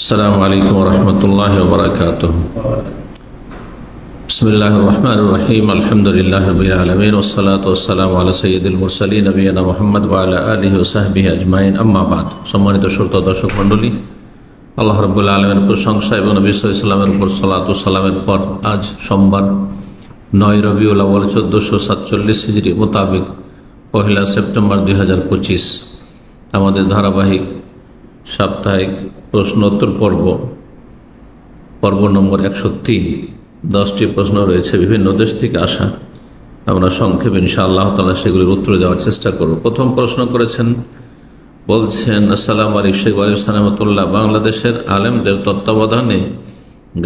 আসসালামু আলাইকুম ওয়া রাহমাতুল্লাহি ওয়া বারাকাতুহু। বিসমিল্লাহির রহমানির রহিম। আলহামদুলিল্লাহি রাব্বিল আলামিন ওয়াস সালাতু ওয়াস সালামু আলা সাইয়্যিদিল মুরসালিন নবিয়িনা মুহাম্মদ ওয়া আলা আলিহি ওয়া সাহবিহি আজমাইন, আম্মা বাদ। সম্মানিত শ্রোতা দর্শক মণ্ডলী, আল্লাহ রাব্বুল আলামিনের প্রশংসা এবং নবী সাল্লাল্লাহু আলাইহি ওয়াসাল্লামের উপর সালাতু ওয়াস সালামের পর আজ সোমবার 9 রবিউল আউয়াল 1447 হিজরি মোতাবেক 1 সেপ্টেম্বর 2025 আমাদের ধারাবাহিক সাপ্তাহিক প্রশ্নোত্তর পর্ব নম্বর 103। 10টি প্রশ্ন রয়েছে বিভিন্ন দেশ থেকে আসা। আমরা সংক্ষেপে ইনশাআল্লাহ তাআলা সেগুলির উত্তর দেওয়ার চেষ্টা করব। প্রথম প্রশ্ন করেছেন, বলছেন, আসসালামু আলাইকুম শেখ ওয়ালাইকুম সালামতুল্লাহ, বাংলাদেশের আলেমদের তত্ত্বাবধানে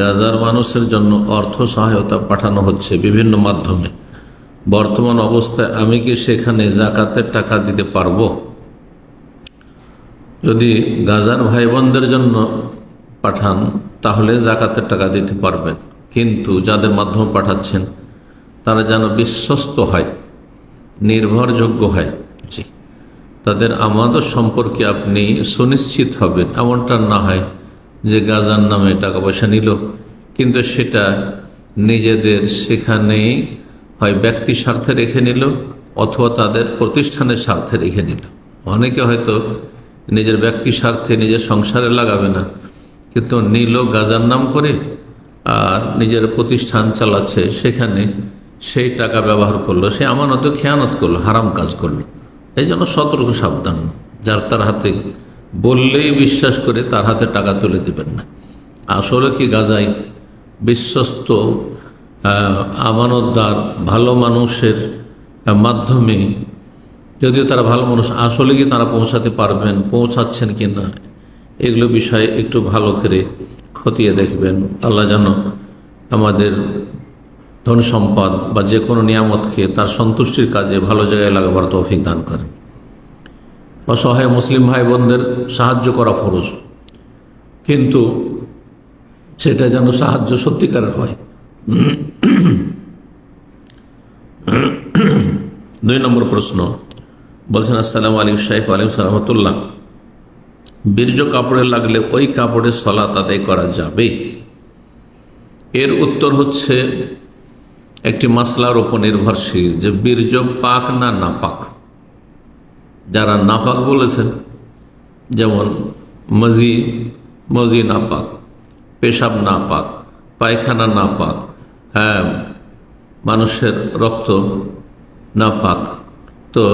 গাজার মানুষের জন্য অর্থ সহায়তা পাঠানো হচ্ছে বিভিন্ন মাধ্যমে। বর্তমান অবস্থায় আমি কি সেখানে যাকাতের টাকা দিতে পারবো? যদি গাজার ভাই বোনদের জন্য পাঠান তাহলে যাকাতের টাকা দিতে পারবেন, কিন্তু যাদের মাধ্যমে পাঠাচ্ছেন তারা যেন বিশ্বস্ত হয়, নির্ভরযোগ্য হয়, জি, তাদের আমানত সম্পর্কে আপনি সুনিশ্চিত হবেন। এমনটা না হয় যে গাজার নামে টাকা পয়সা নিল, কিন্তু সেটা নিজেদের সেখানেই হয় ব্যক্তি স্বার্থে রেখে নিল অথবা তাদের প্রতিষ্ঠানের স্বার্থে রেখে নিল। অনেকে হয়তো নিজের ব্যক্তি স্বার্থে নিজের সংসারে লাগাবে না, কিন্তু নিল গাজার নাম করে আর নিজের প্রতিষ্ঠান চালাচ্ছে, সেখানে সেই টাকা ব্যবহার করলো, সে আমানত খেয়ানত করলো, হারাম কাজ করলো। এই জন্য সতর্ক সাবধান। যার তার হাতে বললেই বিশ্বাস করে তার হাতে টাকা তুলে দেবেন না। আসলে কি গাজায় বিশ্বস্ত আমানতদার ভালো মানুষের মাধ্যমে, যদিও তারা ভালো মানুষ, আসলে কি তারা পৌঁছাতে পারবেন, পৌঁছাচ্ছেন কি না, এগুলো বিষয়ে একটু ভালো করে খতিয়ে দেখবেন। আল্লাহ যেন আমাদের ধন সম্পদ বা যে কোনো নিয়ামতকে তার সন্তুষ্টির কাজে ভালো জায়গায় লাগাবার তৌফিক দান করেন। অসহায় মুসলিম ভাই বোনদের সাহায্য করা ফরজ, কিন্তু সেটা যেন সাহায্য সত্যিকারের হয়। 2 নম্বর প্রশ্ন, বলছেন, আসসালামু আলাইকুম শেখ ওয়ালাইকুম সালামতুল্লাহ, বীর্য কাপড়ে লাগলে ওই কাপড়ে সালাত আদায় করা যাবে? এর উত্তর হচ্ছে একটি মাসলার উপর নির্ভরশীল যে বীর্য পাক না নাপাক। যারা নাপাক বলেছেন, যেমন মজি নাপাক, পেশাব নাপাক, পায়খানা নাপাক, হ্যাঁ, মানুষের রক্ত নাপাক, তো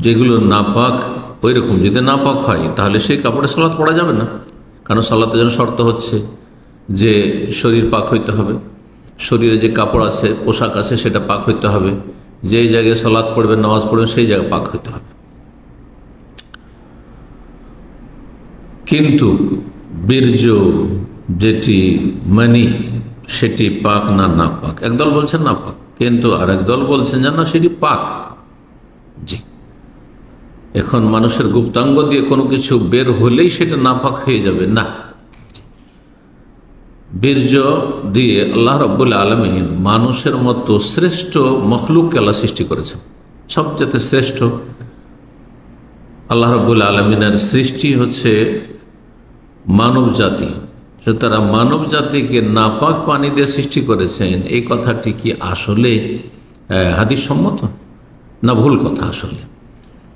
যেগুলো নাপাক ওই রকম যদি নাপাক হয় তাহলে সেই কাপড়ে সালাত পড়া যাবে না। কারণ সালাতের জন্য শর্ত হচ্ছে যে শরীর পাক হইতে হবে, শরীরে যে কাপড় আছে, পোশাক আছে, সেটা পাক হইতে হবে। যেই জায়গায় সালাত পড়বেন, নামাজ পড়বেন, সেই জায়গায় পাক হইতে হবে। কিন্তু বীর্য যেটি মানি, সেটি পাক না নাপাক? একদল বলছেন নাপাক, কিন্তু আর একদল বলছেন যে না, সেটি পাক। জি, এখন মানুষের গুপ্তাঙ্গ দিয়ে কোনো কিছু বের হলেই সেটা নাপাক হয়ে যাবে না। বীর্য দিয়ে আল্লাহ রাব্বুল আলামিন মানুষের মতো শ্রেষ্ঠ মখলুককে আল্লাহ সৃষ্টি করেছেন। সবচেয়ে শ্রেষ্ঠ আল্লাহ রাব্বুল আলামিনের সৃষ্টি হচ্ছে মানব জাতি। তারা মানব জাতিকে নাপাক পানি দিয়ে সৃষ্টি করেছেন, এই কথাটি কি আসলে হাদিস সম্মত না ভুল কথা? আসলে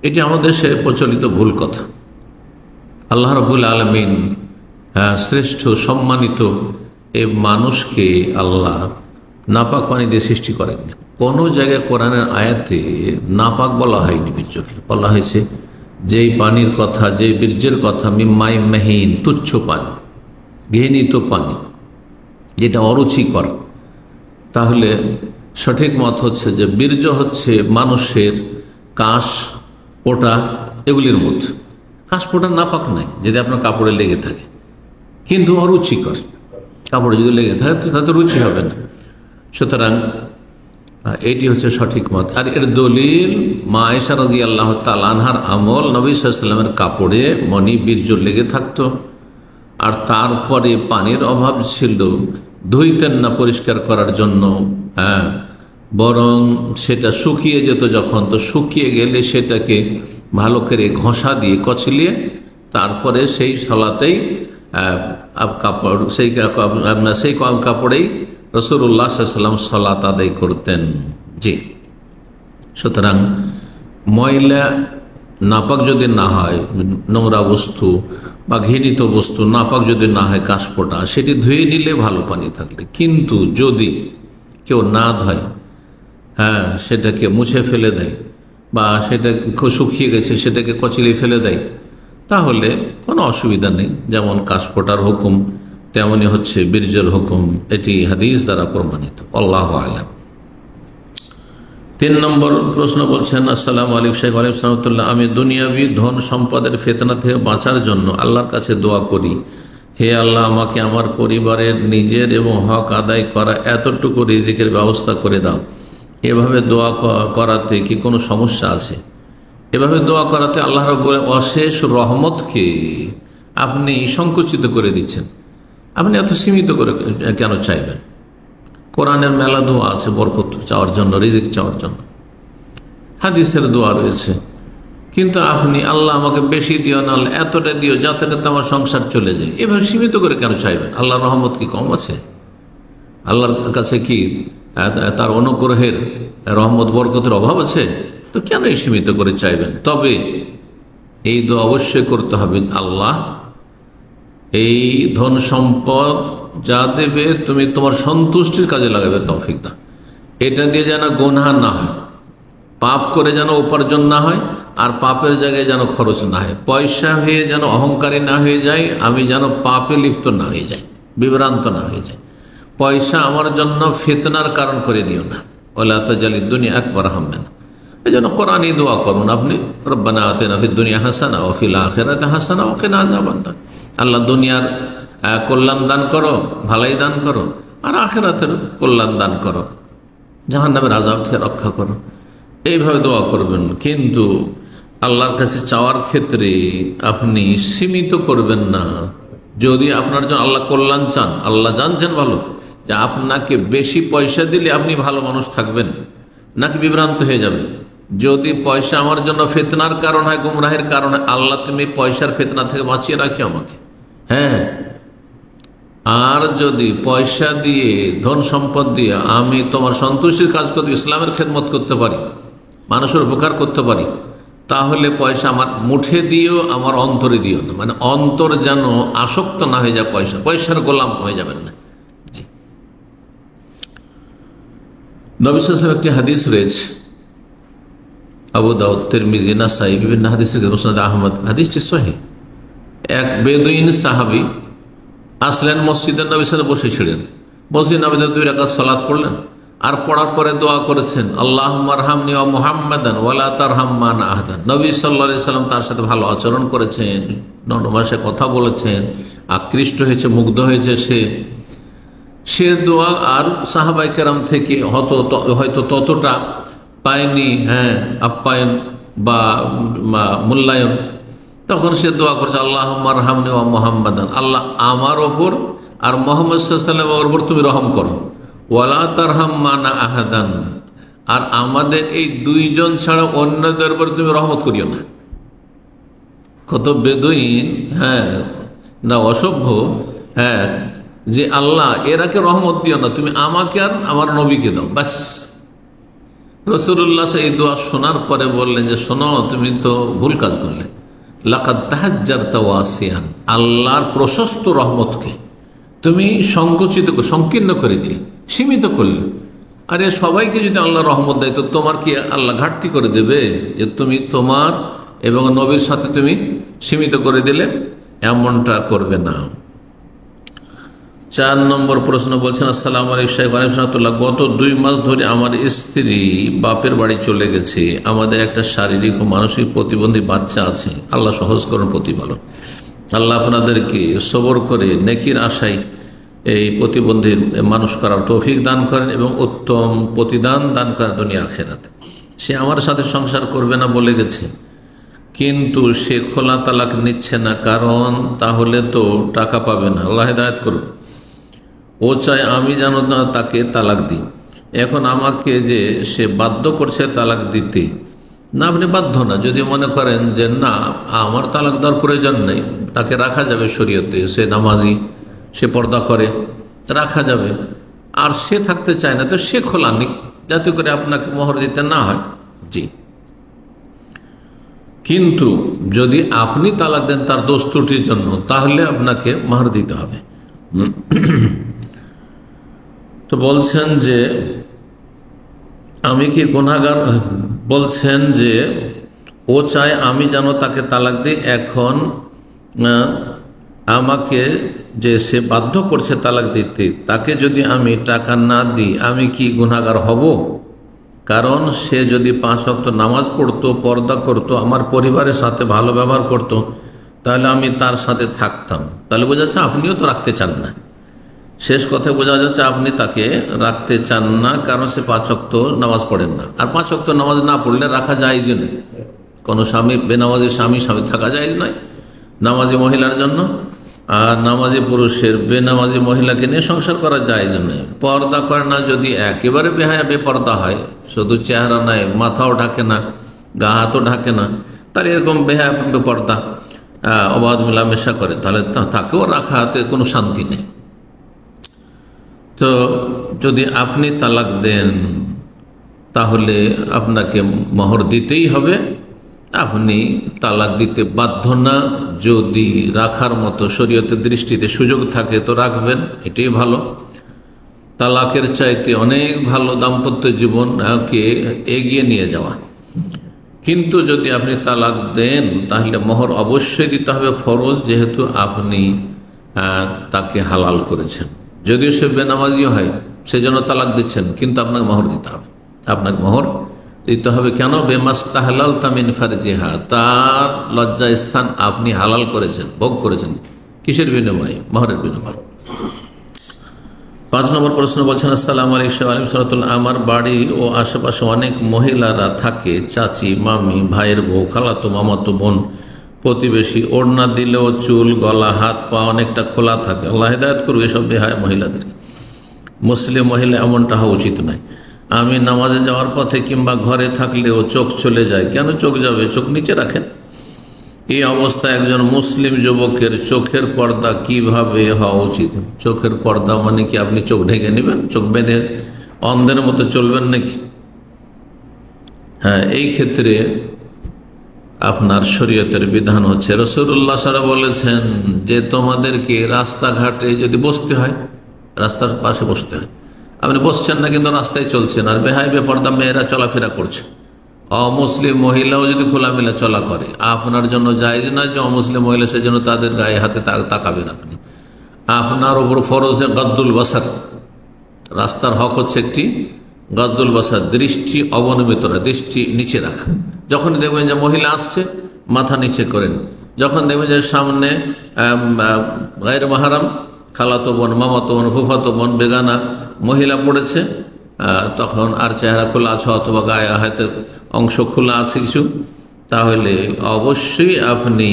এটি আমাদের দেশে প্রচলিত ভুল কথা। আল্লাহ রাব্বুল আলামিন শ্রেষ্ঠ সম্মানিত এই মানুষকে আল্লাহ নাপাক পানি দিয়ে সৃষ্টি করেননি। কোনো জায়গায় কোরআনের আয়াতে নাপাক বলা হয়নি বীর্যকে, বলা হয়েছে যেই পানির কথা, যে বীর্যের কথা, মিম্মাই মাহিন, তুচ্ছ পানি, ঘৃণিত পানি, যেটা অরুচিকর। তাহলে সঠিক মত হচ্ছে যে বীর্য হচ্ছে মানুষের কাশ পোটা এগুলির মধ্যে। কাশ পোটা নাপাক নাই যদি আপনার কাপড়ে লেগে থাকে, কিন্তু অরুচিকর। কাপড়ে যদি লেগে থাকে তাতে রুচি হবে না। সুতরাং এটি হচ্ছে সঠিক মত। আর এর দলিল মা আয়েশা রাদিয়াল্লাহু তাআলা আনহার আমল, নবী সাল্লাল্লাহু আলাইহি ওয়াসাল্লামের কাপড়ে মনি বীর্য লেগে থাকতো, আর তারপরে পানির অভাব ছিল, ধুইতেন না পরিষ্কার করার জন্য, হ্যাঁ, বরং সেটা শুকিয়ে যেত যখন, তো শুকিয়ে গেলে সেটাকে ভালো করে ঘষা দিয়ে কচলিয়ে তারপরে সেই সালাতেই কাপড়, সেই কাপড়েই রাসূলুল্লাহ সাল্লাল্লাহু আলাইহি ওয়াসাল্লাম সালাত আদায় করতেন। জি, সুতরাং ময়লা নাপাক যদি না হয়, নোংরা বস্তু বা ঘৃণিত বস্তু নাপাক যদি না হয়, কাশপোটা, সেটি ধুয়ে নিলে ভালো পানি থাকলে। কিন্তু যদি কেউ না ধয়, সেটাকে মুছে ফেলে দেয় বা সেটা শুকিয়ে গেছে সেটাকে কচলিয়ে ফেলে দেয়, তাহলে কোনো অসুবিধা নেই। যেমন কাশপোটার হুকুম, তেমনি হচ্ছে বীর্যের হুকুম, এটি হাদিস দ্বারা প্রমাণিত। আল্লাহু আ'লাম। 3 নম্বর প্রশ্ন বলছেন, আসসালামু আলাইকুম শেখ ওয়ালাইকুম সালাম, আমি দুনিয়াবি ধন সম্পদের ফিতনা থেকে বাঁচার জন্য আল্লাহর কাছে দোয়া করি, হে আল্লাহ, আমাকে আমার পরিবারের নিজের এবং হক আদায় করা এতটুকু রিজিকের ব্যবস্থা করে দাও। এভাবে দোয়া করাতে কি কোনো সমস্যা আছে? এভাবে দোয়া করাতে আল্লাহ রাব্বুল অশেষ রহমতকে আপনি সংকুচিত করে দিচ্ছেন। আপনি এত সীমিত করে কেন চাইবেন? কোরআনের মেলা দোয়া আছে বরকত চাওয়ার জন্য, রিজিক চাওয়ার জন্য, হাদিসের দোয়া রয়েছে। কিন্তু আপনি আল্লাহ আমাকে বেশি দিও না, এতটা দিও যাতে আমার সংসার চলে যায়, এভাবে সীমিত করে কেন চাইবেন? আল্লাহর রহমত কি কম আছে? আল্লাহর কাছে কি তার অনুগ্রহের রহমত বরকতের অভাব আছে? তো কেন সীমিত করে চাইবেন? তবে এই দোয়া অবশ্যই করতে হবে, আল্লাহ এই ধন সম্পদ যা দেবে তুমি তোমার সন্তুষ্টির কাজে লাগাবে তৌফিক দাও। এটা দিয়ে যেন গুনাহ না হয়, পাপ করে যেন উপার্জন না হয়, আর পাপের জায়গায় যেন খরচ না হয়, পয়সা হয়ে যেন অহংকারী না হয়ে যায়, আমি যেন পাপে লিপ্ত না হয়ে যাই, বিভ্রান্ত না হয়ে যায়। পয়সা আমার জন্য ফিতনার কারণ করে দিও না, ওয়ালা তাজালিদ দুনিয়া আকবার হাম্মান। এই জন্য কোরআনে দোয়া করুন আপনি, রব্বানা আতিনা ফিদ দুনিয়া হাসানা ওয়া ফিল আখিরাতি হাসানা ওয়া কিনা আযাবান্নার। আল্লাহ দুনিয়ার কল্যাণ দান করো, ভালাই দান করো, আর আখিরাতের কল্যাণ দান করো, জাহান্নামের আযাব থেকে রক্ষা করো। এইভাবে দোয়া করবেন। কিন্তু আল্লাহর কাছে চাওয়ার ক্ষেত্রে আপনি সীমিত করবেন না। যদি আপনার জন্য আল্লাহ কল্যাণ চান, আল্লাহ জানছেন ভালো যে আপনাকে বেশি পয়সা দিলে আপনি ভালো মানুষ থাকবেন নাকি বিভ্রান্ত হয়ে যাবেন। যদি পয়সা আমার জন্য ফিতনার কারণ হয়, গুমরাহের কারণ হয়, আল্লাহ তুমি পয়সার ফিতনা থেকে বাঁচিয়ে রাখি আমাকে। আর যদি পয়সা দিয়ে, ধন সম্পদ দিয়ে আমি তোমার সন্তুষ্টির কাজ করতে, ইসলামের খেদমত করতে পারি, মানুষের উপকার করতে পারি, তাহলে পয়সা আমার মুঠে দিও, আমার অন্তরে দিও না। মানে অন্তর যেন আসক্ত না হয়ে যায়, পয়সার গোলাম হয়ে যাবেন না। জি, নবী সাল্লাল্লাহু আলাইহি ওয়াসাল্লাম একটি হাদিস রয়েছে, আবু দাউদ, তিরমিজি, নাসাই, বিভিন্ন হাদিস থেকে, মুসনাদ আহমদ, হাদিসটি সহিহ। এক বেদুইন সাহাবী আসলেন মসজিদের, নবী সাল্লাল্লাহু আলাইহি ওয়াসাল্লাম বসেছিলেন। মসজিদ নবীতে 2 রাকাত সালাত পড়লেন, আর পড়ার পরে দোয়া করেছেন, আল্লাহুম্মা আরহামনি ওয়া মুহাম্মাদান ওয়া লা তারহাম মানা আহাদান। নবী সাল্লাল্লাহু আলাইহি ওয়াসাল্লাম তার সাথে ভালো আচরণ করেছেন, নরম ভাষায় কথা বলেছেন, আকৃষ্ট হয়েছে, মুগ্ধ হয়েছে সে দোয়া আর সাহাবায়ে কেরাম থেকে হয়তো ততটা পায়নি আপ্যায়ন বা মূল্যায়ন। তখন সে দোয়া করছে, আল্লাহুম্মা আরহামনি ওয়া মুহাম্মাদান, আল্লাহ আমার ওপর আর মুহাম্মদ সাল্লাল্লাহু আলাইহি ওয়াসাল্লামের ওপর তুমি রহম করো, ওয়ালা তারহাম মানা আহাদান, আর আমাদের এই 2 জন ছাড়া অন্যদের উপর তুমি রহমত করিও না। কত বেদুইন না অসভ্য, যে আল্লাহ এরাকে রহমত দিও না, তুমি আমাকে আর আমার নবীকে দাও, বাস। রাসূলুল্লাহ এই দোয়া শোনার পরে বললেন যে শোনো, তুমি তো ভুল কাজ করলে, লাকাদ তাহাজ্জারতা ওয়াসিয়ান, আল্লাহর প্রশস্ত রহমতকে তুমি সংকীর্ণ করে দিলে, সীমিত করলে। আরে সবাইকে যদি আল্লাহ রহমত দেয়, তো তোমার কি আল্লাহ ঘাটতি করে দেবে যে তুমি তোমার এবং নবীর সাথে তুমি সীমিত করে দিলে? এমনটা করবে না। 4 নম্বর প্রশ্ন বলছেন, আসসালামু আলাইকুম শাইখ ওয়া রাহমাতুল্লাহ, গত 2 মাস ধরে আমার স্ত্রী বাপের বাড়ি চলে গেছে। আমাদের একটা শারীরিক ও মানসিক প্রতিবন্ধী বাচ্চা আছে। আল্লাহ সহজ করুন, প্রতিপালন। আল্লাহ আপনাদেরকে সবর করে নেকির আশায় এই প্রতিবন্ধী মানুষ করার তৌফিক দান করেন এবং উত্তম প্রতিদান দান করেন দুনিয়া আখিরাতে। সে আমার সাথে সংসার করবে না বলে গেছে, কিন্তু সে খোলা তালাক নিচ্ছে না, কারণ তাহলে তো টাকা পাবে না। আল্লাহ হেদায়েত করুন। ও চায় আমি যেন তাকে তালাক দিই। এখন আমাকে যে সে বাধ্য করছে তালাক দিতে, না, আপনি বাধ্য না। যদি মনে করেন যে না, আমার তালাক দেওয়ার প্রয়োজন নেই, তাকে রাখা যাবে শরীয়তে, সে নামাজি, সে পর্দা করে, রাখা যাবে, আর সে থাকতে চায় না, তো সে খোলা নিক, যাতে করে আপনাকে মোহর দিতে না হয়। জি, কিন্তু যদি আপনি তালাক দেন তার দোষ ত্রুটির জন্য, তাহলে আপনাকে মোহর দিতে হবে। তো বলছেন যে আমি কি গুনাহগার, বলছেন যে ও চায় আমি যেন তাকে তালাক দিই, এখন আমাকে যে সে বাধ্য করছে তালাক দিতে, তাকে যদি আমি টাকা না দিই আমি কি গুনাহগার হব? কারণ সে যদি 5 ওয়াক্ত নামাজ পড়তো, পর্দা করতো, আমার পরিবারের সাথে ভালো ব্যবহার করতো, তাহলে আমি তার সাথে থাকতাম। তাহলে বোঝা যাচ্ছে আপনিও তো রাখতে চান না। শেষ কথায় বোঝা যাচ্ছে আপনি তাকে রাখতে চান না, কারণ সে 5 ওয়াক্ত নামাজ পড়েন না। আর 5 ওয়াক্ত নামাজ না পড়লে রাখা জায়েজ নয়। কোনো স্বামী বেনামাজি স্বামী থাকা জায়েজ নয় নামাজি মহিলার জন্য, আর নামাজি পুরুষের বেনামাজি মহিলাকে নিয়ে সংসার করা জায়েজ নয়। পর্দা করে না, যদি একেবারে বেহায়া বেপর্দা হয়, শুধু চেহারা নাই, মাথাও ঢাকে না, গা হাতও ঢাকে না, তাহলে এরকম বেহায়া বেপর্দা অবাধ মেলামেশা করে, তাহলে তাকেও রাখাতে কোনো শান্তি নেই। তো যদি আপনি তালাক দেন তাহলে আপনাকে মোহর দিতেই হবে। আপনি তালাক দিতে বাধ্য না, যদি রাখার মতো শরীয়তের দৃষ্টিতে সুযোগ থাকে তো রাখবেন, এটাই ভালো। তালাকের চাইতে অনেক ভালো দাম্পত্য জীবনকে এগিয়ে নিয়ে যাওয়া। কিন্তু যদি আপনি তালাক দেন তাহলে মোহর অবশ্যই দিতে হবে, ফরজ, যেহেতু আপনি তাকে হালাল করেছেন। যদিও সে বেনামাজি হয়, সেজন্য তালাক দিচ্ছেন, কিন্তু আপনাকে মোহর দিতে হবে। আপনাকে মোহর দিতে হবে কেন? বেমাস্তাহলাল তামিন ফারজিহা, তার লজ্জা স্থান আপনি হালাল করেছেন, ভোগ করেছেন। কিসের বিনিময়ে? মোহরের বিনিময়ে। 5 নম্বর প্রশ্ন বলছেন, আসসালামু আলাইকুম। আমার বাড়ি ও আশেপাশে অনেক মহিলারা থাকে, চাচি, মামি, ভাইয়ের বউ, খালাতো, মামাতো বোন, প্রতিবেশী। ওড়না দিলেও চুল, গলা, হাত পা অনেকটা খোলা থাকে। আল্লাহ হিদায়াত করুক এসব বেহায়া মহিলাদেরকে। মুসলিম মহিলা এমনটা হওয়া উচিত নয়। আমি নামাজে যাওয়ার পথে কিংবা ঘরে থাকলেও চোখ চলে যায়। কেন চোখ যাবে? চোখ নিচে রাখেন। এই অবস্থায় একজন মুসলিম যুবকের চোখের পর্দা কিভাবে হওয়া উচিত? চোখের পর্দা মানে কি আপনি চোখ ঢেকে নেবেন, চোখ বেঁধে অন্ধের মতো চলবেন নাকি? হ্যাঁ, এই ক্ষেত্রে আপনার শরীয়তের বিধান হচ্ছে, রাসূলুল্লাহ সাল্লাল্লাহু আলাইহি ওয়াসাল্লাম বলেছেন যে তোমাদেরকে রাস্তাঘাটে যদি বসতে হয়, রাস্তার পাশে বসতে হয়, আপনি বসছেন না কিন্তু রাস্তায় চলছেন, আর বেহায় বেপর্দা মেয়েরা চলাফেরা করছে, অমুসলিম মহিলাও যদি খোলামেলা চলা করে, আপনার জন্য জায়েজ না যে অমুসলিম মহিলা সেজন্য তাদের গায়ে হাতে তাকাবেন। আপনি, আপনার ওপর ফরজ গদ্দুল বাসার, রাস্তার হক হচ্ছে একটি গদ্দুল বাসার, দৃষ্টি অবনমিত, দৃষ্টি নিচে রাখা। যখন দেখবেন যে মহিলা আসছে মাথা নিচে করেন, যখন দেখবেন যে সামনে গায়ের মাহারাম, খালাতো বোন, মামাতো বোন, ফুফাতো বোন, বেগানা মহিলা পড়েছে, তখন আর চেহারা খোলা আছে অথবা গায়ে হাতের অংশ খোলা আছে কিছু, তাহলে অবশ্যই আপনি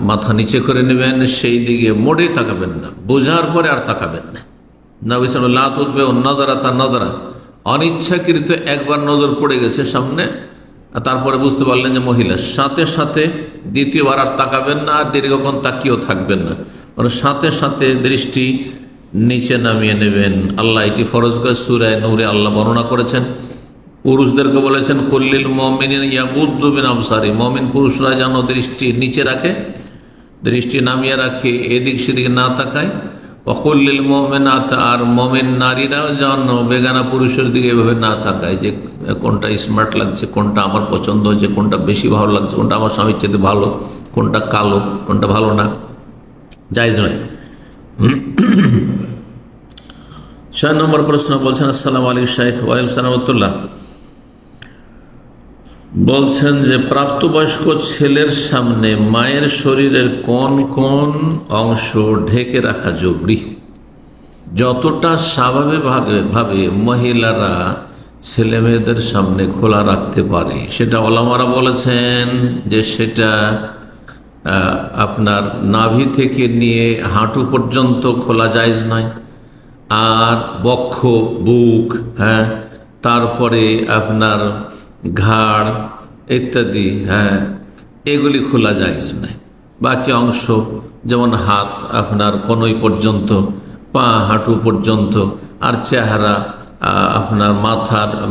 মাথা নিচে করে নেবেন, সেই দিকে মোড়ে তাকাবেন না, বোঝার পরে আর তাকাবেন না। নবী সাল্লাল্লাহু আলাইহি ওয়াসাল্লাম লা তুতবিউ নজরা তানজরা, অনিচ্ছাকৃত একবার নজর পড়ে গেছে সামনে, তারপরে বুঝতে পারলেন যে মহিলা, সাথে সাথে দ্বিতীয়বার আর তাকাবেন না, আর দীর্ঘক্ষণ তাকিয়েও থাকবেন না, সাথে সাথে দৃষ্টি নিচে নামিয়ে নেবেন। আল্লাহ এটি ফরজ করে সূরা নূরে আল্লাহ বর্ণনা করেছেন। পুরুষদেরকে বলেছেন কুল্লিল মুমিনিনা ইয়াগুদ্দু মিন আবসারিহিম, মুমিন পুরুষরা যেন দৃষ্টি নিচে রাখে, দৃষ্টি নামিয়ে রাখে, এদিক সেদিক না তাকায়। ওয়া কুল্লিল মুমিনাত, আর মুমিন নারীরাও যেন বেগানা পুরুষের দিকে এভাবে না তাকায় যে কোনটা স্মার্ট লাগছে, কোনটা আমার পছন্দ হয়েছে, কোনটা বেশি ভালো লাগছে, কোনটা আমার স্বামীর চেয়ে ভালো, কোনটা কালো, কোনটা ভালো না, জায়েজ নয়। 6 নম্বর প্রশ্ন বলছেন, আসসালামু আলাইকুম শাইখ। ওয়ালাইকুম আসসালাম ওয়া রাহমাতুল্লাহ। বলছেন যে প্রাপ্তবয়স্ক ছেলের সামনে মায়ের শরীরের কোন কোন অংশ ঢেকে রাখা জরুরি? যতটা স্বাভাবিকভাবে মহিলারা ছেলে মেয়েদের সামনে খোলা রাখতে পারে, সেটা ওলামারা বলেছেন যে সেটা আপনার নাভি থেকে নিয়ে হাঁটু পর্যন্ত খোলা জায়েজ নয়, আর বক্ষ, বুক, হ্যাঁ, তারপরে আপনার ঘাড় ইত্যাদি, হ্যাঁ, এগুলি খোলা জায়েজ নাই। বাকি অংশ যেমন হাত আপনার কনুই পর্যন্ত, পা হাঁটু পর্যন্ত, আর চেহারা আপনার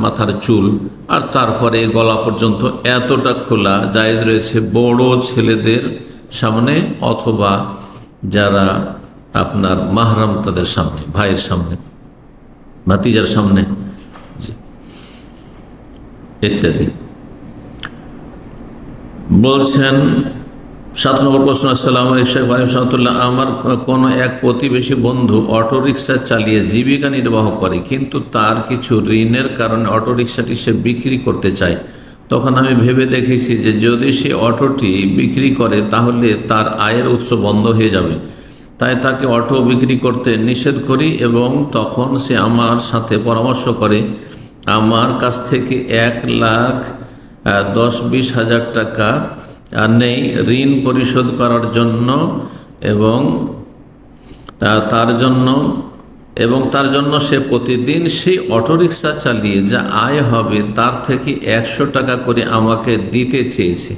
মাথার চুল, আর তারপরে গলা পর্যন্ত এতটা খোলা জায়েজ রয়েছে বড় ছেলেদের সামনে অথবা যারা আপনার মাহরাম তাদের সামনে, ভাইয়ের সামনে, ভাতিজার সামনে ইত্যাদি। বলছেন 7 নম্বর প্রশ্ন। আসসালামু আলাইকুম। আমার কোন এক প্রতিবেশী বন্ধু অটোরিকশা চালিয়ে জীবিকা নির্বাহ করে, কিন্তু তার কিছু ঋণের কারণে অটোরিকশাটি সে বিক্রি করতে চায়। তখন আমি ভেবে দেখেছি যে যদি সে অটোটি বিক্রি করে তাহলে তার আয়ের উৎস বন্ধ হয়ে যাবে, তাই তাকে অটো বিক্রি করতে নিষেধ করি এবং তখন সে আমার সাথে পরামর্শ করে আমার কাছ থেকে 1,10,20,000 টাকা নেই ঋণ পরিশোধ করার জন্য এবং তার জন্য সে প্রতিদিন সেই অটোরিকশা চালিয়ে যা আয় হবে তার থেকে 100 টাকা করে আমাকে দিতে চেয়েছে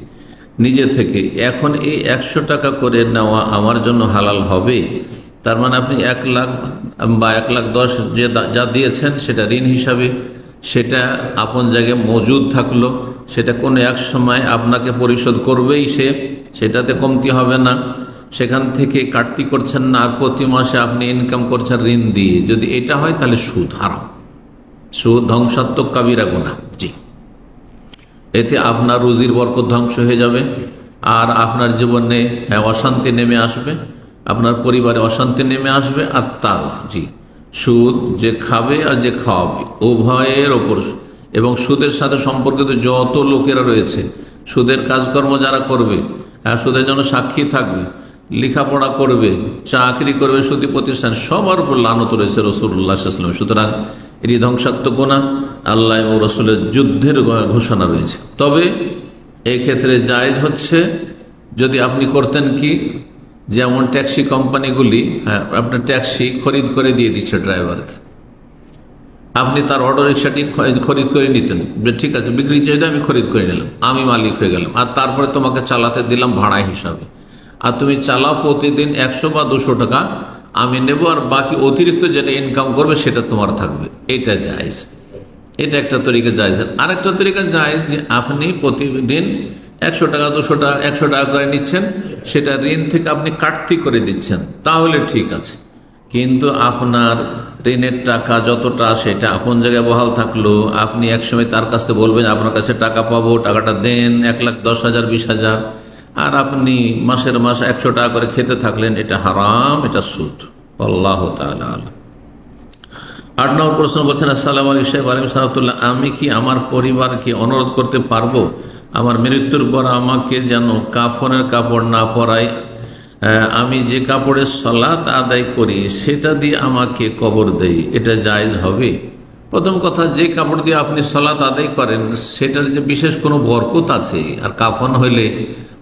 নিজে থেকে। এখন এই 100 টাকা করে নেওয়া আমার জন্য হালাল হবে? তার মানে আপনি 1 লাখ বা 1,10,000 যা দিয়েছেন সেটা ঋণ হিসাবে, সেটা আপন জায়গায় মজুদ থাকলো, সেটা কোনো এক সময় আপনাকে পরিশোধ করবেই, সেটাতে কমতি হবে না, সেখান থেকে কাটতি করছেন না, আর প্রতি মাসে আপনি ইনকাম করছেন ঋণ দিয়ে। যদি এটা হয় তাহলে সুদ হারাম, সুদ ধ্বংসাত্মক কাবিরা গুনাহ। জি, এতে আপনার রুজির বরকত ধ্বংস হয়ে যাবে, আর আপনার জীবনে অশান্তি নেমে আসবে, আপনার পরিবারে অশান্তি নেমে আসবে, আর তারও জি সুদ যে খাবে আর যে খাওয়াবে উভয়ের ওপর, এবং সুদের সাথে সম্পর্কিত যত লোকেরা রয়েছে, সুদের কাজকর্ম যারা করবে, সুদের জন্য সাক্ষী থাকবে, লেখাপড়া করবে, চাকরি করবে, সুদী প্রতিষ্ঠান, সবার উপর লানত রয়েছে রাসূলুল্লাহ সাল্লাল্লাহু আলাইহি ওয়াসাল্লাম। সুতরাং এটি ধ্বংসাত্মক গুনাহ, আল্লাহ এবং রাসূলের যুদ্ধের ঘোষণা রয়েছে। তবে এই ক্ষেত্রে জায়েজ হচ্ছে যদি আপনি করতেন কি, যেমন ট্যাক্সি কোম্পানিগুলি, আপনার ট্যাক্সি খরিদ করে দিয়ে দিচ্ছে ড্রাইভারকে, আপনি তার অটো রিক্সাটি খরিদ করে নিতেন, ঠিক আছে বিক্রি চাইলে আমি খরিদ করে নিলাম, আমি মালিক হয়ে গেলাম, আর তারপরে তোমাকে চালাতে দিলাম ভাড়া হিসাবে, আর তুমি চালাও প্রতিদিন 100 বা 200 টাকা আমি নেব, আর বাকি অতিরিক্ত যেটা ইনকাম করবে সেটা তোমার থাকবে। এটা জায়েজ, এটা একটা তরিকা জায়েজ। আরেকটা তরিকা জায়েজ যে আপনি প্রতিদিন 100 টাকা 200 টাকা 100 টাকা করে নিচ্ছেন, সেটা ঋণ থেকে আপনি কাটতি করে দিচ্ছেন, তাহলে ঠিক আছে। কিন্তু আপনার ঋণের টাকা যতটা সেটা আপন জায়গায় বহাল থাকলো, আপনি একসময় তার কাছ থেকে বলবেন আপনার কাছে টাকা পাবো, টাকাটা দেন 1,10,000 20,000, আর আপনি মাসের মাস 100 টাকা করে খেতে থাকলেন, এটা হারাম, এটা সুদ। আল্লাহু তাআলা আ'লাম। 8 নম্বর প্রশ্ন বলছেন, আসসালামু আলাইকুম। আমি কি আমার পরিবারকে অনুরোধ করতে পারবো আমার মৃত্যুর পর আমাকে যেন কাফনের কাপড় না পরায়, আমি যে কাপড়ের সালাত আদায় করি সেটা দিয়ে আমাকে কবর দেই, এটা জায়েজ হবে? প্রথম কথা, যে কাপড় দিয়ে আপনি সালাত আদায় করেন সেটার যে বিশেষ কোনো বরকত আছে, আর কাফন হইলে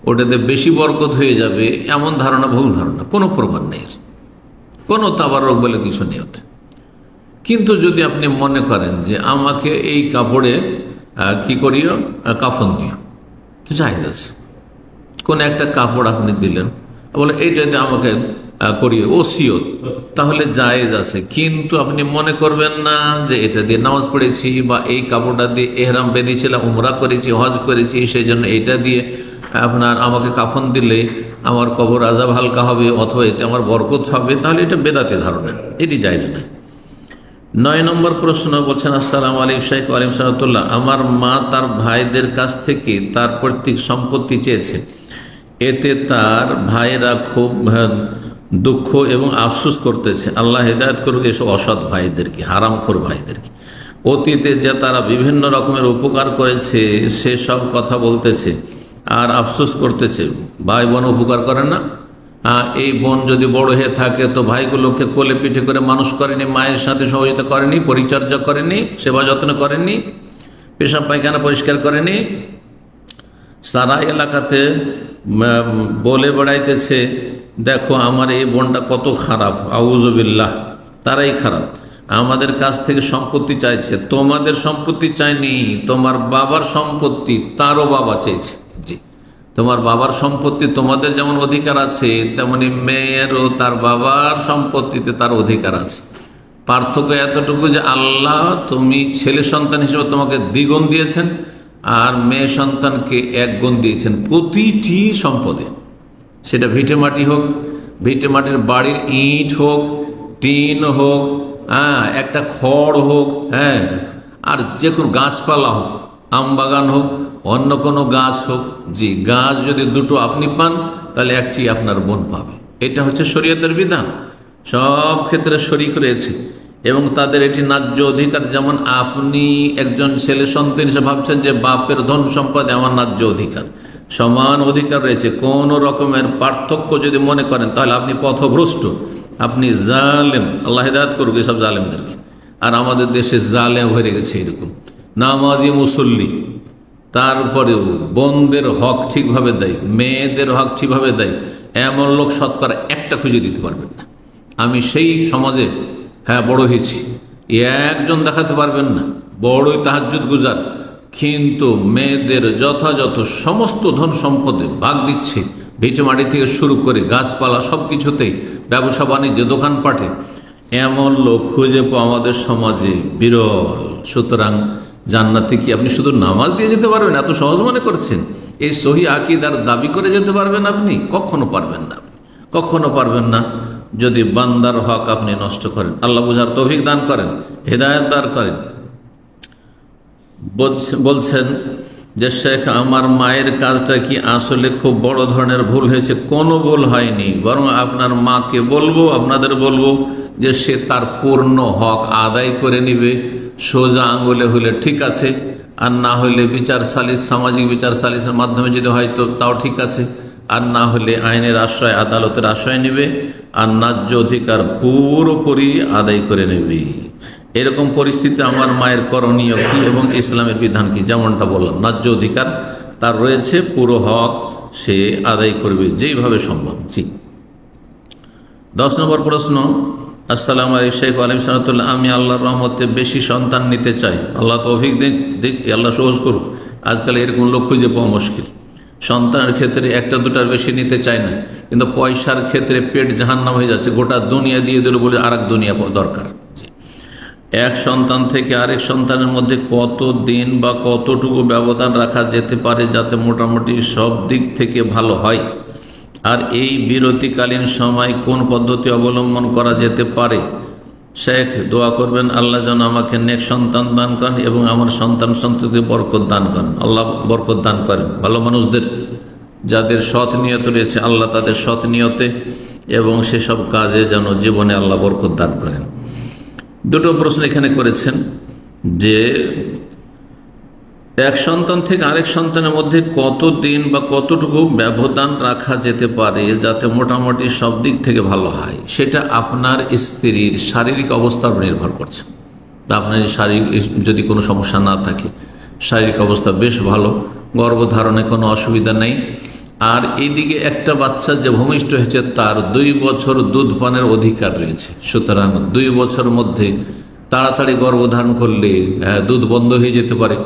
ওটাতে বেশি বরকত হয়ে যাবে, এমন ধারণা ভুল ধারণা, কোনো প্রমাণ নেই, কোনো তাবারক বলে কিছু নেই ওতে। কিন্তু যদি আপনি মনে করেন যে আমাকে এই কাপড়ে কি করিও, কাফন দিও, তো জায়েজ আছে। কোন একটা কাপড় আপনি দিলেন, বলে এইটাতে আমাকে করিয়ে ওসিয়ত, তাহলে জায়েজ আছে। কিন্তু আপনি মনে করবেন না যে এটা দিয়ে নামাজ পড়েছি, বা এই কাপড়টা দিয়ে এহরাম বেঁধেছিলাম, উমরা করেছি, হজ করেছি, সেই জন্য এইটা দিয়ে আপনার আমাকে কাফন দিলে আমার কবর আযাব হালকা হবে, অথবা এতে আমার বরকত হবে, তাহলে এটা বেদাতে ধারণা, এটি জায়েজ নয়। 9 নম্বর প্রশ্ন বলছেন, আসসালামু আলাইকুম শাইখ। ওয়ালাইকুম সালাম। আমার মা তার ভাইদের কাছ থেকে তার পৈতৃক সম্পত্তি চেয়েছে, এতে তার ভাইরা খুব দুঃখ এবং আফসোস করতেছে। আল্লাহ হেদায়েত করুক এসব অসৎ ভাইদেরকে, হারামখোর ভাইদেরকে। অতীতে যে তারা বিভিন্ন রকমের উপকার করেছে সেসব কথা বলতেছে আর আফসোস করতেছে। ভাই বোন উপকার করে না, এই বোন যদি বড় হয়ে থাকে তো ভাইগুলোকে কোলে পিঠে করে মানুষ করেনি, মায়ের সাথে সহযোগিতা করেনি, পরিচর্যা করেনি, সেবা যত্ন করেনি, পেশাব পায়খানা পরিষ্কার করেনি, সারা এলাকাতে বলে বেড়াইতেছে দেখো আমার এই বোনটা কত খারাপ, আউযুবিল্লাহ, তারাই খারাপ। আমাদের কাছ থেকে সম্পত্তি চাইছে, তোমাদের সম্পত্তি চাইনি, তোমার বাবার সম্পত্তি তারও বাবা চেয়েছে। জি, তোমার বাবার সম্পত্তি তোমাদের যেমন অধিকার আছে, তেমনি মেয়েরও তার বাবার সম্পত্তিতে তার অধিকার আছে। পার্থক্য এতটুকু যে আল্লাহ তুমি ছেলে সন্তান হিসেবে তোমাকে দ্বিগুণ দিয়েছেন, আর মেয়ে সন্তানকে এক গুণ দিয়েছেন প্রতিটি সম্পদে। সেটা ভিটে মাটি হোক, ভিটে মাটির বাড়ির ইট হোক, টিন হোক, একটা খড় হোক, হ্যাঁ, আর যে কোনো গাছপালা হোক, আম বাগান হোক, অন্য কোনো গাছ হোক। জি, গাছ যদি দুটো আপনি পান তাহলে একটি আপনার বোন পাবে। এটা হচ্ছে শরীয়তের বিধান, সব ক্ষেত্রে শরীক রয়েছে এবং তাদের এটি ন্যায্য অধিকার। যেমন আপনি একজন ছেলে সন্তান হিসেবে ভাবছেন যে বাপের ধন সম্পদ আমার ন্যায্য অধিকার, সমান অধিকার রয়েছে। কোন রকমের পার্থক্য যদি মনে করেন তাহলে আপনি পথভ্রষ্ট, আপনি জালেম। আল্লাহ হিদায়াত করুক এসব জালেমদেরকে। আর আমাদের দেশে জালেম হয়ে গেছে এরকম, নামাজি মুসল্লি, তারপরেও বোনদের হক ঠিকভাবে দেয়, মেয়েদের হক ঠিকভাবে দেয়, এমন লোক শতকরা একটা খুঁজে দিতে পারবেন না। আমি সেই সমাজে বড় হয়েছি, একজন দেখাতে পারবেন না। বড়ই তাহাজ্জুদ গুজার, কিন্তু মেয়েদের যথাযথ সমস্ত ধন সম্পদে ভাগ দিচ্ছে, ভিটে মাটি থেকে শুরু করে গাছপালা সব কিছুতেই, ব্যবসা বাণিজ্য, দোকানপাটে। এমন লোক খুঁজে পাওয়া আমাদের সমাজে বিরল। সুতরাং জান্নাতে কি আপনি শুধু নামাজ দিয়ে যেতে পারবেন এত সহজ মনে করছেন? এই সহি আকীদার দাবি করে যেতে পারবেন আপনি? কখনো পারবেন না, কখনো পারবেন না যদি বান্দার হক আপনি নষ্ট করেন। আল্লাহ বুঝার তৌফিক দান করেন, হেদায়েত দান করেন। বলছেন যে শেখ, আমার মায়ের কাজটা কি আসলে খুব বড় ধরনের ভুল হয়েছে? কোনো ভুল হয়নি, বরং আপনার মাকে বলবো, আপনাদের বলবো যে সে তার পূর্ণ হক আদায় করে নিবে। সোজা আঙ্গুলে হলে ঠিক আছে, আর না হলে বিচার সালিস, সামাজিক বিচার সালিসের মাধ্যমে যদি হয় তো তাও ঠিক আছে, আর না হলে আইনের আশ্রয়, আদালতের আশ্রয় নেবে, আর ন্যায্য অধিকার পুরোপুরি আদায় করে নেবে। এরকম পরিস্থিতি আমার মায়ের করণীয় কি এবং ইসলামের বিধান কি? যেমনটা বললাম, ন্যায্য অধিকার তার রয়েছে, পুরো হক সে আদায় করবে যেইভাবে সম্ভব। জি, 10 নম্বর প্রশ্ন। আসসালামু আলাইকুম শেখ আলিম সালাতুল্লাহ, আমি আল্লাহর রহমতে বেশি সন্তান নিতে চাই। আল্লাহ তৌফিক দিক, আল্লাহ সহজ করুক। আজকাল এরকম লোক খুঁজে পাওয়া মুশকিল। সন্তানের ক্ষেত্রে একটা দুটার বেশি নিতে চায় না, কিন্তু পয়সার ক্ষেত্রে পেট জাহান্নাম হয়ে যাচ্ছে। গোটা দুনিয়া দিয়ে দিল বলে আর এক দুনিয়া দরকার। এক সন্তান থেকে আরেক সন্তানের মধ্যে কত দিন বা কতটুকু ব্যবধান রাখা যেতে পারে যাতে মোটামুটি সব দিক থেকে ভালো হয়? আর এই বিরতিকালীন সময় কোন পদ্ধতি অবলম্বন করা যেতে পারে? শেখ, দোয়া করবেন আল্লাহ যেন আমাকে নেক সন্তান দান করেন এবং আমার সন্তান সন্ততিতে বরকত দান করেন। আল্লাহ বরকত দান করেন ভালো মানুষদের, যাদের সৎ নিয়ত রয়েছে, আল্লাহ তাদের সৎ নিয়তে এবং সেসব কাজে যেন জীবনে আল্লাহ বরকত দান করেন। দুটো প্রশ্ন এখানে করেছেন যে এক সন্তান থেকে আরেক সন্তানের মধ্যে কত দিন বা কতটুকু ব্যবধান রাখা যেতে পারে যাতে মোটামুটি সব দিক থেকে ভালো হয়। সেটা আপনার স্ত্রীর শারীরিক অবস্থার উপর নির্ভর করছে। তা আপনার শারীরিক যদি কোনো সমস্যা না থাকে, শারীরিক অবস্থা বেশ ভালো, গর্ভধারণে কোনো অসুবিধা নেই, আর এইদিকে একটা বাচ্চা যে ভূমিষ্ঠ হয়েছে তার 2 বছর দুধ পানের অধিকার রয়েছে। সুতরাং 2 বছরের মধ্যে তাড়াতাড়ি গর্ভধারণ করলে দুধ বন্ধ হয়ে যেতে পারে।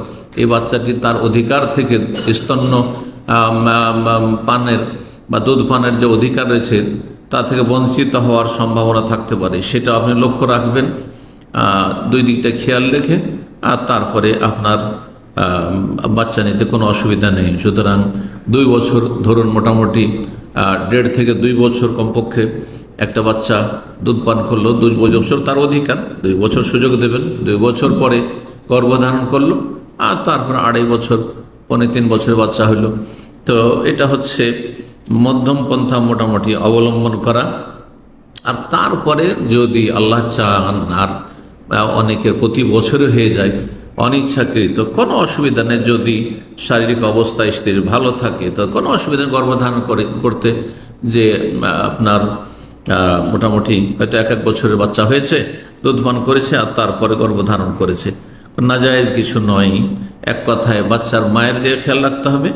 এই বাচ্চাটি তার অধিকার থেকে, স্তন্য পানের বা দুধ পানের যে অধিকার রয়েছে তা থেকে বঞ্চিত হওয়ার সম্ভাবনা থাকতে পারে। সেটা আপনি লক্ষ্য রাখবেন, 2 দিকটা খেয়াল রেখে, আর তারপরে আপনার বাচ্চা নিতে কোনো অসুবিধা নেই। সুতরাং 2 বছর ধরুন, মোটামুটি 1.5 থেকে 2 বছর কমপক্ষে একটা বাচ্চা দুধ পান করলো, 2 বছর তার অধিকার, 2 বছর সুযোগ দেবেন। 2 বছর পরে গর্ভধারণ করলো, আর তারপর 2.5 বছর, 3.25 বছরের বাচ্চা হইল। তো এটা হচ্ছে মধ্যম পন্থা মোটামুটি অবলম্বন করা। আর তারপরে যদি আল্লাহ চান আর অনেকের প্রতি বছরে হয়ে যায় অনিচ্ছাকৃত, কোনো অসুবিধা নেই। যদি শারীরিক অবস্থা স্ত্রীর ভালো থাকে তো কোনো অসুবিধা গর্ভধারণ করতে, যে আপনার মোটামুটি হয়তো 1 বছরের বাচ্চা হয়েছে, দুধ পান করেছে আর তারপরে গর্ভধারণ করেছে, নাজায়েজ কিছু নয়। এক কথায় বাচ্চার মায়ের দিকে খেয়াল রাখতে হবে,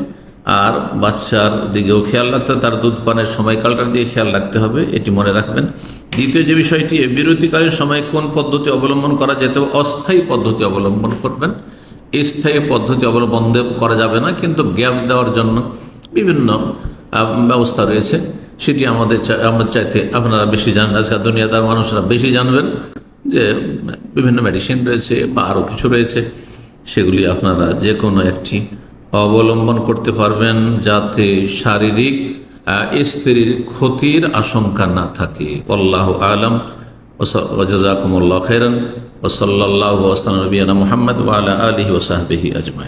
আর বাচ্চার দিকেও খেয়াল রাখতে হবে, তার দুধ পানের সময়কালটার দিকে খেয়াল রাখতে হবে। এটি মনে রাখবেন দ্বিতীয় যে বিষয়টি, বিরতিকালীন সময় কোন পদ্ধতি অবলম্বন করা যেতে হবে? অস্থায়ী পদ্ধতি অবলম্বন করবেন, স্থায়ী পদ্ধতি অবলম্বন করা যাবে না, কিন্তু গ্যাপ দেওয়ার জন্য বিভিন্ন ব্যবস্থা রয়েছে। সেটি আমাদের চাইতে আপনারা বেশি জানেন, আজকাল দুনিয়াদার মানুষরা বেশি জানবেন যে বিভিন্ন মেডিসিন রয়েছে বা আরও কিছু রয়েছে, সেগুলি আপনারা যে কোনো একটি অবলম্বন করতে পারবেন যাতে শারীরিক স্ত্রীর ক্ষতির আশঙ্কা না থাকে। আল্লাহু আলাম। ওয়া জাযাকুমুল্লাহু খাইরান ওয়া সাল্লাল্লাহু ওয়া সাল্লাম নবিয়ানা মুহাম্মদ ওয়া আলা আলিহি ওয়া সাহবিহি আজমাইন।